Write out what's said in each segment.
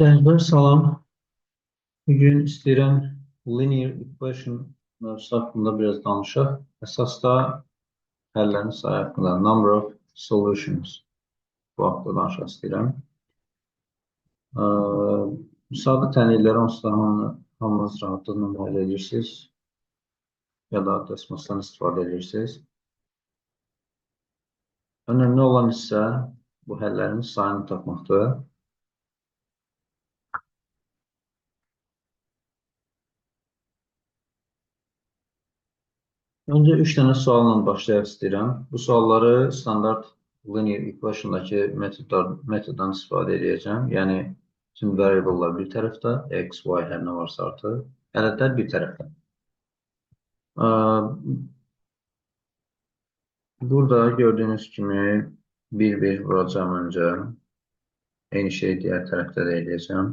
Gənclər salam. Bugün istəyirəm linear equation mövzusu haqqında biraz danışaq. Əsasda həllərin sayı haqqında number of solutions bu haqda danışaq istəyirəm. Sadə tənlikləri onsuz da hamınız rahatlıqla müayinə edirsiniz ya da desmasdan istifadə edirsiniz. Önəmli olan isə bu həllərin sayını tapmaqdır. Öncə 3 dənə sualla başlayaq istəyirəm. Bu sualları standart linear equation'dakı metoddan istifadə edəcəm. Yəni, tüm variable'lar bir tərəfdə, x, y hər nə varsa artıq, ədədlər bir tərəfdə. Burada gördüyünüz kimi bir vuracağım öncə. Eyni şey digər tərəfdə də edəcəm.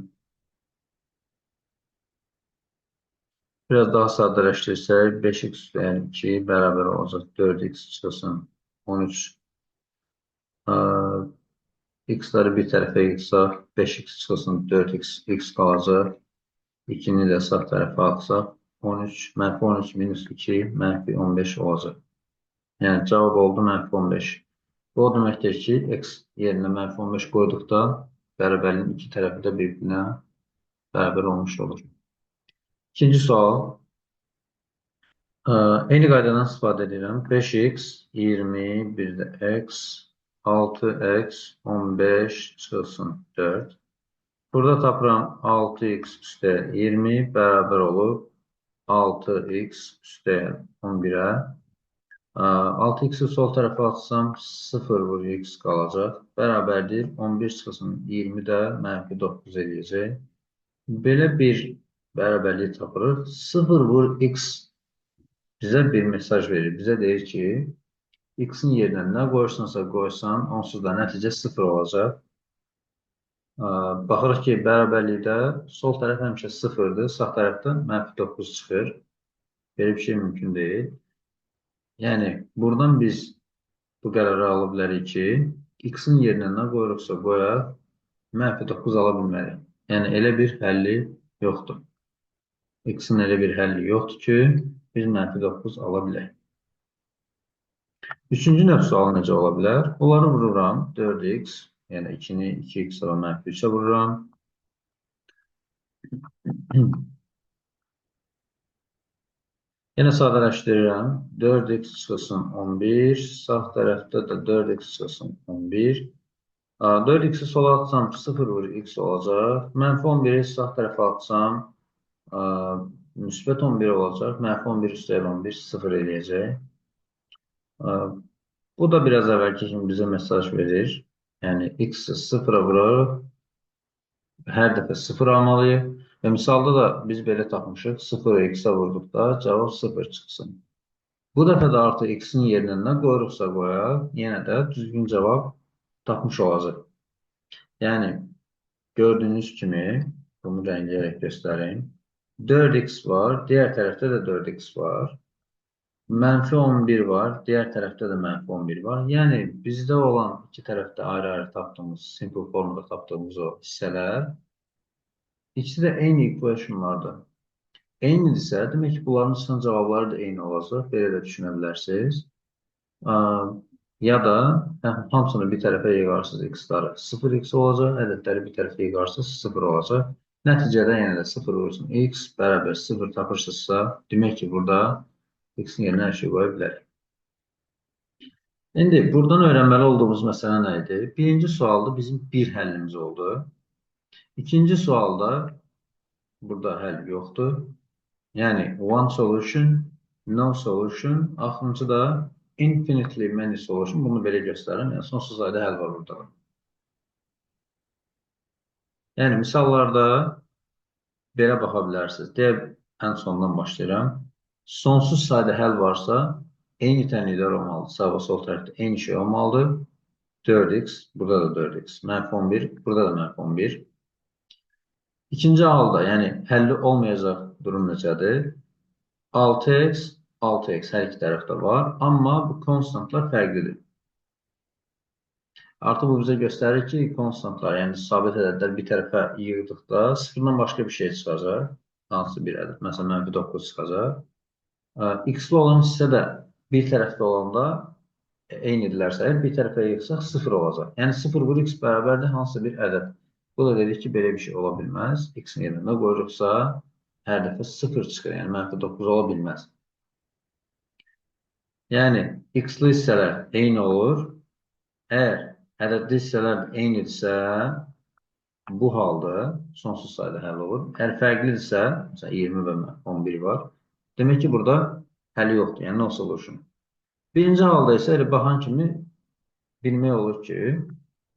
Biraz daha sadələşdirsək, 5x üstəyən 2 bərabər olacaq 4x çıxılsın 13. X-ları bir tərəfə yıxsaq, 5x çıxılsın 4x, x qalacaq. 2-ni də sağ tərəfə alsaq, 13, mənfi 13 minus 2, mənfi 15 olacaq. Yəni, cavab oldu mənfi 15. Bu o deməkdir ki, x yerinə mənfi 15 qoyduqda bərabərliyin iki tərəfi də bir-birinə bərabər olmuş olur. İkinci sual. Eyni qaydadan istifadə edirəm. 5x, 20, bir də x, 6x, 15 çıxılsın 4. Burada tapıram 6x üstə 20 bərabər olub 6x üstə 11-ə. 6x-i sol tərəfə atsam 0 vur x qalacaq. Bərabərdir 11 çıxılsın 20 də mənfi 9 eləyəcək. Belə bir bərabərlik tapırıq. 0 vur x bizə bir mesaj verir. Bizə deyir ki, x-in yerinə nə qoyursansa qoysan, onsuz da nəticə 0 olacaq. Baxırıq ki, bərabərlikdə sol tərəf həmişə 0-dır, sağ tərəfdən mənfi 9 çıxır. Belə bir şey mümkün deyil. Yəni, buradan biz bu qərarı ala bilərik ki, x-in yerinə nə qoyuruqsa qoyaq, mənfi 9 ala bilmərik. Yəni, elə bir həlli yoxdur. X-in elə bir həlli yoxdur ki, biz mənfi 9 ala bilək. Üçüncü növ sualı necə ola bilər? Onları vururam, 4x, yəni 2-ni 2x və mənfi 3-ə vururam. Yenə sadələşdirirəm. 4x çıxılsın 11, sağ tərəfdə də 4x çıxılsın 11. 4x-i sola atsam 0 vur x olacaq. Mənfi 11-i sağ tərəfə atsam müsbət 11 olacaq. Mənfi 11 üstəlik 11 0 eləyəcək. Bu da biraz əvvəlki kimi bizə mesaj verir. Yəni, x-i 0-a vuraq, hər dəfə 0 almalıyıq. Və misalda da biz belə tapmışıq, 0-ı x-ə vurduqda cavab 0 çıxsın. Bu dəfə də artıq x-in yerinə nə qoyuruqsa qoyaq, yenə də düzgün cavab tapmış olacaq. Yəni, gördüyünüz kimi, bunu rəngləyərək göstərim. 4x var, digər tərəfdə də 4x var. Mənfi 11 var, digər tərəfdə də mənfi 11 var. Yəni, bizdə olan iki tərəfdə ayrı-ayrı tapdığımız, simple formada tapdığımız o hissələr ikisi də eyni equationlardır. Eynidirsə, demək ki, bunların çıxan cavabları da eyni olacaq. Belə də düşünə bilərsiniz. Ya da hamısını bir tərəfə yığarsınız, x-ları 0x olacaq, ədədləri bir tərəfə yığarsınız, 0 olacaq. Nəticədə yenə də 0 vursun x bərabər 0 tapırsınızsa, demək ki, burada x-in yerinə hər şey qoya bilərik. İndi, buradan öyrənməli olduğumuz məsələ nə idi? Birinci sualda bizim bir həllimiz oldu. İkinci sualda burada həll yoxdur. Yəni, one solution, no solution. Axırıncı da infinitely many solution. Bunu belə göstərirəm. Yəni, sonsuz sayda həll var burada. Yəni, misallarda belə baxa bilərsiniz. Deyək, ən sondan başlayıram. Sonsuz sayda həll varsa, eyni tənliklər olmalıdır. Sağ və sol tərəfdə eyni şey olmalıdır. 4x, burada da 4x. Mənfi 11, burada da mənfi 11. İkinci halda, yəni həlli olmayacaq durum necədir? 6x, 6x hər iki tərəfdə var. Amma bu konstantlar fərqlidir. Artıq bu bizə göstərir ki, konstantlar, yəni sabit ədədlər bir tərəfə yığdıqda sıfırdan başqa bir şey çıxacaq. Hansı bir ədəd? Məsələn, -9 çıxacaq. X-li olan hissə də bir tərəfdə olanda eynidirlərsə, əgər bir tərəfə yığsaq 0 olacaq. Yəni 0 vur x bərabərdir hansısa bir ədəd. Bu da dedik ki, belə bir şey ola bilməz. X-in yerində qoyuruqsa, hər dəfə 0 çıxır. Yəni -9 ola bilməz. Yəni x-li hissələr eyni olur. Əgər ədədli hissələr eynidirsə, bu halda sonsuz sayda həll olur. Əgər fərqlidirsə, məsələn 20 və 11 var, demək ki, burada həll yoxdur. Yəni no solution. Birinci halda isə elə baxan kimi bilmək olur ki,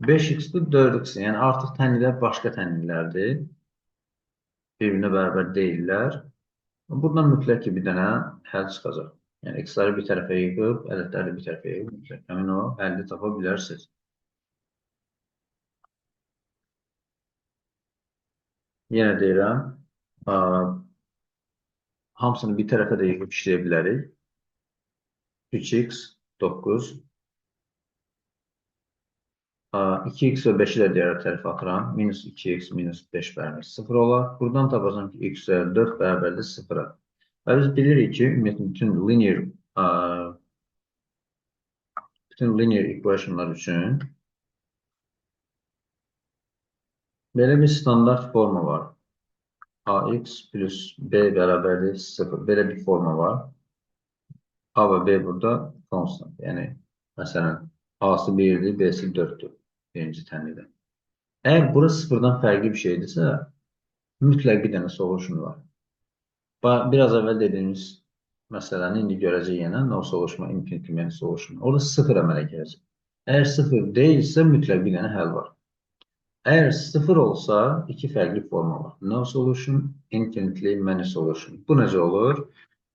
5x-dir 4x, yəni artıq tənliklər başqa tənliklərdir. Bir-birinə bərabər deyirlər. Buradan mütləq ki, bir dənə həll çıxacaq. Yəni x-ləri bir tərəfə yığıb, ədədləri bir tərəfə yığıb, mütləq həmin o həlli tapa bilərsiniz. Yenə deyirəm, hamısını bir tərəfə də yığıb işləyə bilərik. 3x, 9, 2x və 5-i də digər tərəfə atıram. Minus 2x, minus 5 bərabər 0 olar. Buradan tapacam ki, x üzəri 4 bərabərdir 0-a. Və biz bilirik ki, ümumiyyətlə, bütün linear equationlar üçün belə bir standart forma var. ax plus b bərabərdir 0. Belə bir forma var. A və b burada constant. Yəni, məsələn, a-sı 1-dir, b-si 4-dür. Birinci tənlikdə. Əgər burası 0-dan fərqli bir şeydirsə, mütləq bir dənə solution var. Biraz əvvəl dediyimiz məsələni indi görəcək yenə. No solution, infinity many solution. Orada 0 əmələ gələcək. Əgər 0 deyilsə, mütləq bir dənə həll var. Əgər 0 olsa, iki fərqli forma var. No solution, infinitely many solution. Bu necə olur?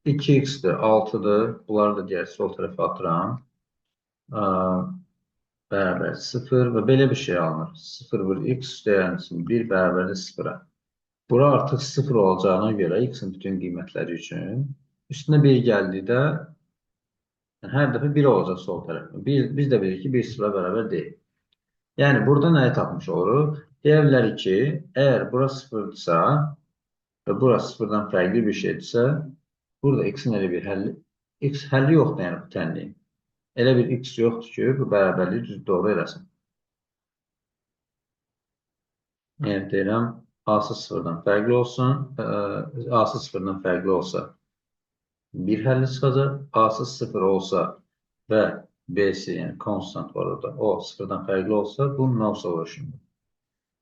2x-dir, 6-dır. Bunları da digər sol tərəfə atıram. Bərabər 0 və belə bir şey alınır. 0 vur x üstəyənsin 1 bərabərdir 0-a. Bura artıq 0 olacağına görə x-in bütün qiymətləri üçün üstünə 1 gəldikdə hər dəfə 1 olacaq sol tərəfə. Biz də bilirik ki, 1 0-a bərabər deyil. Yəni, burada nəyi tapmış oluruq? Deyə bilərik ki, əgər bura 0-dırsa və bura 0-dan fərqli bir şeydirsə, burada x-in elə bir həlli, x həlli yoxdur, yəni bu tənliyin. Elə bir x yoxdur ki, bu bərabərliyi düz doğru eləsin. Yəni, deyirəm, A-sı 0-dan fərqli olsun, A-sı 0-dan fərqli olsa bir həlli çıxacaq, A-sı 0 olsa və B-si, yəni constant var orada, o 0-dan fərqli olsa, bu no solutiondur.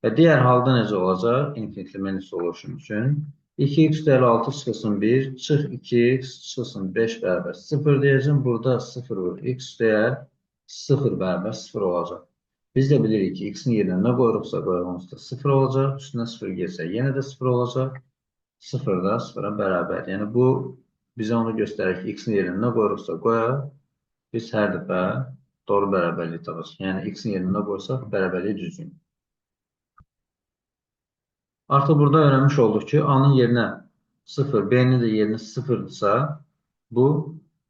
Və digər halda necə olacaq? Infinitely many solution üçün 2x dəyəri 6 çıxılsın 1, çıx 2x çıxılsın 5 bərabər 0 deyəcəm. Burada 0 vur x dəyər 0 bərabər 0 olacaq. Biz də bilirik ki, x-in yerinə nə qoyuruqsa qoyğumuzda 0 olacaq. Üstünə 0 gəlsə yenə də 0 olacaq. 0 da 0-a bərabər. Yəni, bu bizə onu göstərir ki, x-in yerinə nə qoyuruqsa qoyaq, biz hər dəfə doğru bərabərliyi tapacaq. Yəni, x-in yerinə nə qoysaq, bərabərliyi düzgün. Artıq burada öyrənmiş olduq ki, A-nın yerinə 0, B-nin də yerinə 0-dırsa, bu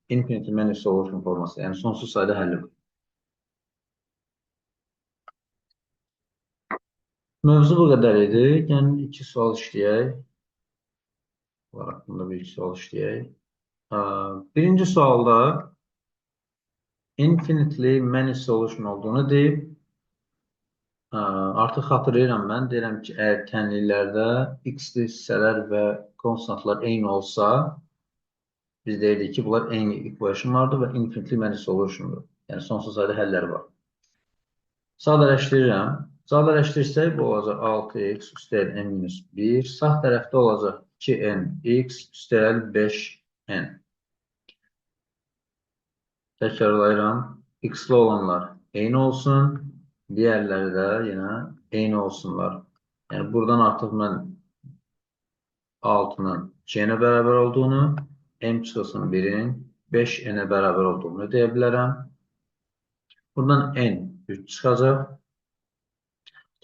infinity many solution forması, yəni sonsuz sayda həllidir. Mövzu bu qədər idi. Yəni, iki sual işləyək. Bunlar haqqında bir iki sual işləyək. Birinci sualda infinitely many solution olduğunu deyib, artıq xatırlayıram mən, deyirəm ki, əgər tənliklərdə x-li hissələr və konstantlar eyni olsa, biz deyirdik ki, bunlar eyni equationlardır və infinitely many solutiondur. Yəni, sonsuz sayda həlləri var. Sadələşdirirəm. Sadələşdirsək, bu olacaq 6x üstəgəl n-1. Sağ tərəfdə olacaq 2nx üstəgəl 5n. Təkrarlayıram. X-li olanlar eyni olsun. Digərləri də yenə eyni olsunlar. Yəni, buradan artıq mən 6-nın 2-nə bərabər olduğunu, m çıxılsın 1-in 5n-ə bərabər olduğunu deyə bilərəm. Buradan n 3 çıxacaq.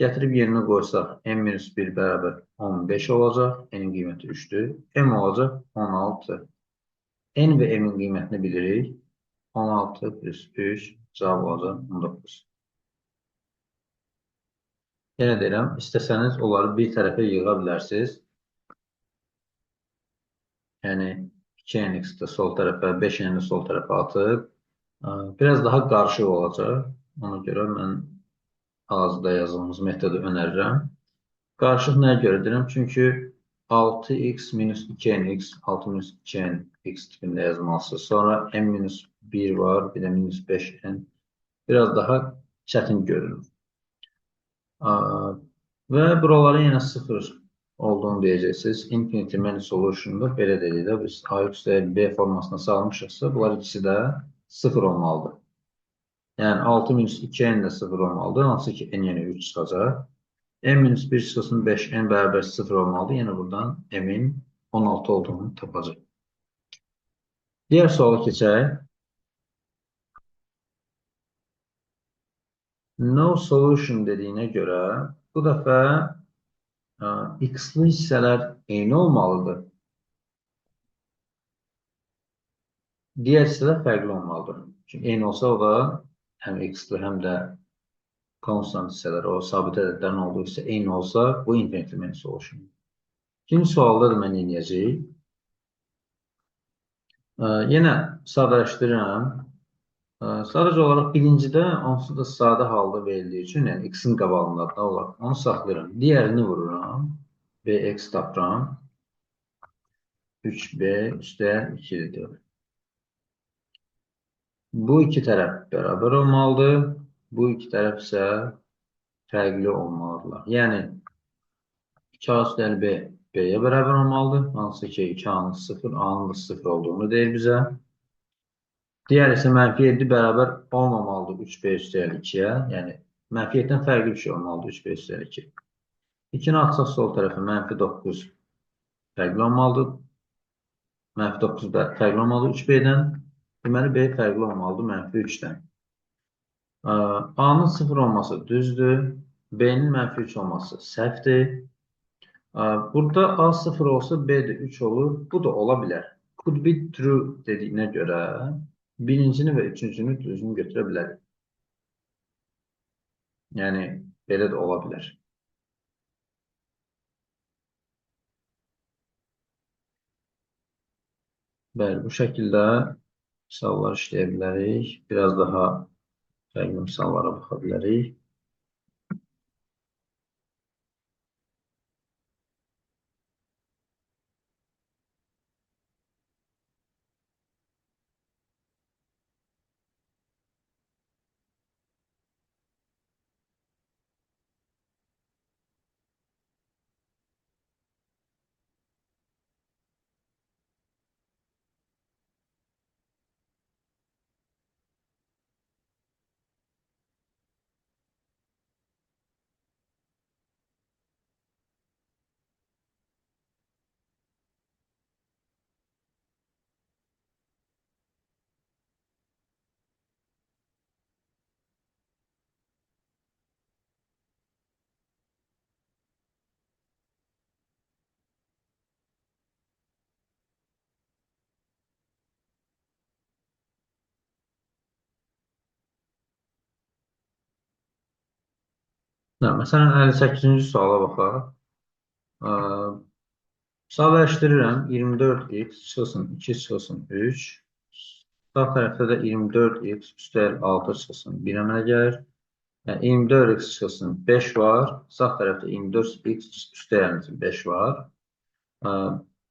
Gətirib yerinə qoysaq, m-1 bərabər 15 olacaq. N-in qiyməti 3-dür. M olacaq 16. N və M-in qiymətini bilirik. 16 plus 3 cavab olacaq 19. Yenə deyirəm, istəsəniz onları bir tərəfə yığa bilərsiniz. Yəni 2nx də sol tərəfə, 5n də sol tərəfə atıb biraz daha qarışıq olacaq. Ona görə mən hazırda yazdığımız metodu önərirəm. Qarışıq nəyə görə deyirəm? Çünki 6x minus 2nx, 6 minus 2nx tipində yazmalısınız. Sonra n-1 var, bir də minus 5n. Biraz daha çətin görünür. Və buraları yenə 0 olduğunu deyəcəksiniz. Infinity many solution'da belə dedik də, biz AX dəyəri B formasına salmışıqsa, bunlar ikisi də 0 olmalıdır. Yəni 6 minus 2n də 0 olmalıdır, hansı ki n yenə 3 çıxacaq. n-1 çıxılsın 5, n bərabər 0 olmalıdır. Yəni buradan m-in 16 olduğunu tapacaq. Digər suala keçək. No solution dediyinə görə bu dəfə x-lı hissələr eyni olmalıdır. Digər hissələr fərqli olmalıdır. Çünki eyni olsa o da həm x-lı, həm də konstant hissələr, o sabit ədədlərin olduğu hissə eyni olsa, bu infinity many solution. İkinci sualda da mən eləyəcəyik. Yenə sadələşdirirəm. Sadəcə olaraq birincidə onsuz da sadə halda verildiyi üçün, yəni x-in qabağında da olaraq onu saxlayıram. Digərini vururam. Bx tapıram. 3b üstəgəl 2-dir. Bu iki tərəf bərabər olmalıdır. Bu iki tərəf isə fərqli olmalıdırlar. Yəni 2a üstəgəl b b-yə bərabər olmalıdır. Hansı ki 2a-nın 0, a-nın da 0 olduğunu deyir bizə. Digər isə mənfi 7 bərabər olmamalıdır 3b üstəgəl 2-yə. Yəni mənfi 7-dən fərqli bir şey olmalıdır 3b üstəgəl 2. 2-ni atsaq sol tərəfə mənfi 9 fərqli olmalıdır. Mənfi 9 fərqli olmalıdır 3b-dən. Deməli, b fərqli olmalıdır mənfi 3-dən. A-nın 0 olması düzdür. B-nin mənfi 3 olması səhvdir. Burada A 0 olsa B də 3 olur. Bu da ola bilər. Could be true dediyinə görə birincini və üçüncünü düzgün götürə bilərik. Yəni, belə də ola bilər. Bəli, bu şəkildə misallar işləyə bilərik. Biraz daha fərqli misallara baxa bilərik. Məsələn, 58-ci suala baxaq. Sadələşdirirəm. 24x çıxılsın 2 çıxılsın 3. Sağ tərəfdə də 24x üstəgəl 6 çıxılsın 1 əmələ gəlir. Yəni 24x çıxılsın 5 var. Sağ tərəfdə 24x üstəgəl 5 var.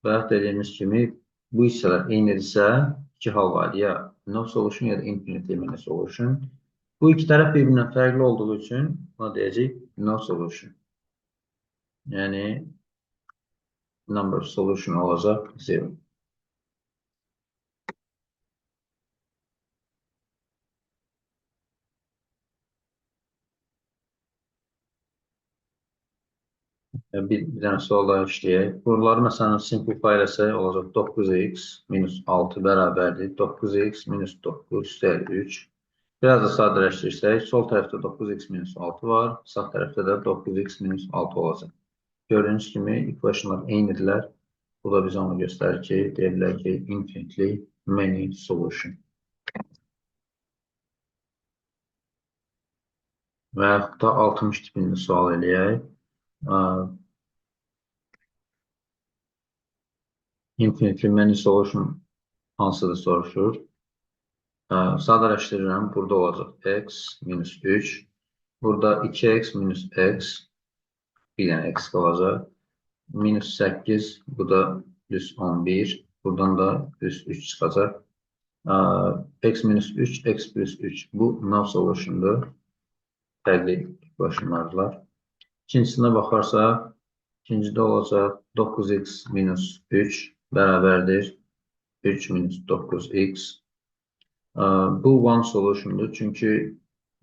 Və dediyimiz kimi bu hissələr eynidirsə, iki hal var. Ya no solution, ya da infinity many solution. Bu iki tərəf bir-birindən fərqli olduğu üçün buna deyəcək no solution. Yəni number solution olacaq 0. Bir dənə sual daha işləyək. Bunları məsələn simplify eləsək olacaq 9x minus 6 bərabərdir. 9x minus 9 üstəgəl 3. Biraz da sadələşdirsək, sol tərəfdə 9x minus 6 var, sağ tərəfdə də 9x minus 6 olacaq. Gördüyünüz kimi equationlar eynidirlər. Bu da bizə onu göstərir ki, deyə bilər ki, infinitely many solution. və yaxud da 60 tipində sual eləyək. Infinitely many solution hansıdır soruşur. Sadələşdirirəm. Burada olacaq x minus 3. Burada 2x minus x. Bir dənə x qalacaq. Minus 8. Bu da plus 11. Buradan da plus 3 çıxacaq. X minus 3, x plus 3. Bu nav solution'dur. Fərqli başlanarlar. İkincisine baxarsaq, ikincidə olacaq 9x minus 3 bərabərdir 3 minus 9x. Bu one solution'dur. Çünki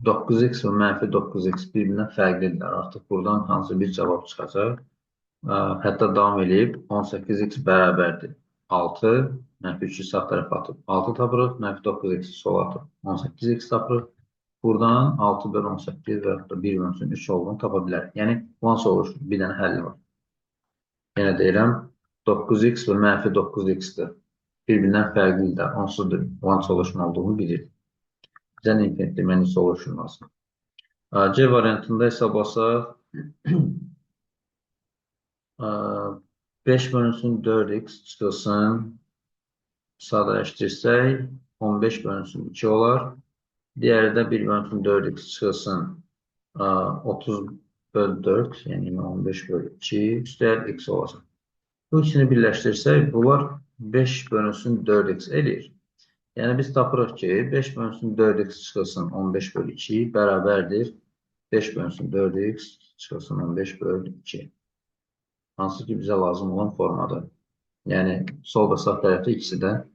9x və mənfi 9x bir-birindən fərqlidirlər. Artıq buradan hansı bir cavab çıxacaq. Hətta davam edib 18x bərabərdir 6. Mənfi 3'ü sağ tərəfə atıb 6 tapırıq. Mənfi 9x'i sola atıb 18x tapırıq. Buradan 6 bölü 18 və yaxud da 1 bölü 3 olduğunu tapa bilərik. Yəni, one solution, bir dənə həlli var. Yenə deyirəm, 9x və mənfi 9x-dir. Bir-birindən fərqlidir. Onsuz da one solution olduğunu bilirik. Bizə infinitely many solution lazım. C variantında hesablasaq 5 bölünsün 4x çıxılsın, sadələşdirsək 15 bölünsün 2 olar. Diğeri de 1 bölünsün 4x çıxılsın 30 bölü 4, yəni 15 bölü 2 üstəgəl x olacaq. Bu ikisini birləşdirsək, bunlar 5 bölünsün 4x eləyir. Yəni biz tapırıq ki, 5 bölünsün 4x çıxılsın 15 bölü 2 bərabərdir 5 bölünsün 4x çıxılsın 15 bölü 2. Hansı ki, bizə lazım olan formadır. Yəni, sol və sağ tərəfdə ikisi də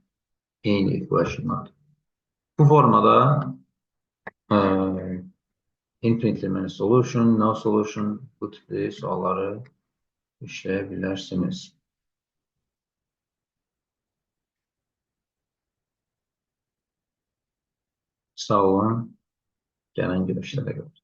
eyni equationlardır. Bu formada infinitely many solution, no solution bu tipli sualları işləyə Sağ olun. Gələn görüşlərə qədər.